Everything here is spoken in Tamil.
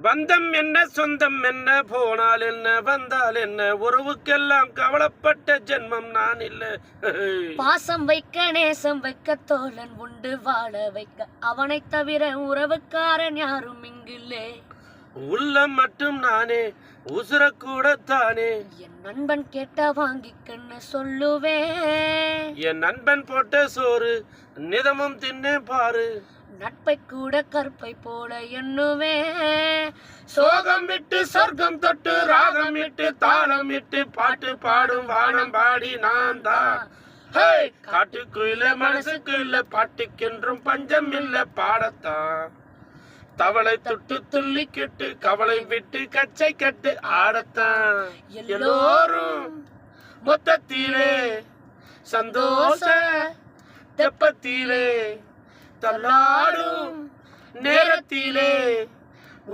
பந்தம் என்ன சொந்தம் என்ன போனால் என்ன வந்தால் என்ன உறவுக்கெல்லாம் கவலைப்பட்ட ஜென்மம் நான் இல்லை. பாசம் வைக்க நேசம் வைக்க தோழன் உண்டு வாழ வைக்க அவனை தவிர உறவுக்காரன் யாரும் இங்கில்லே. உள்ளம் மட்டும் நானே உசுர கூட தானே என் நண்பன் கேட்ட வாங்கிக்கன்னு சொல்லுவேன். என் நண்பன் போட்ட சோறு நிதமும் தின்னே பாரு. நட்பை கூட கற்பை போல எண்ணுவேன். சோகம் விட்டு சொர்க்கம் தொட்டு ராகம் விட்டு தாளம் விட்டு பாட்டு பாடும் வானம் பாடி நான் தான். காட்டுக்குள்ள மனசுக்கு இல்ல பாட்டுக்கென்றும் பஞ்சம் இல்ல பாடத்தான். தவளை தொட்டு துள்ளி கெட்டு கவலை விட்டு கச்சை கட்டு ஆடத்தான். எல்லோரும் மொத்தத்திலே சந்தோஷ தெப்பத்திலே தள்ளாடும் நேரத்திலே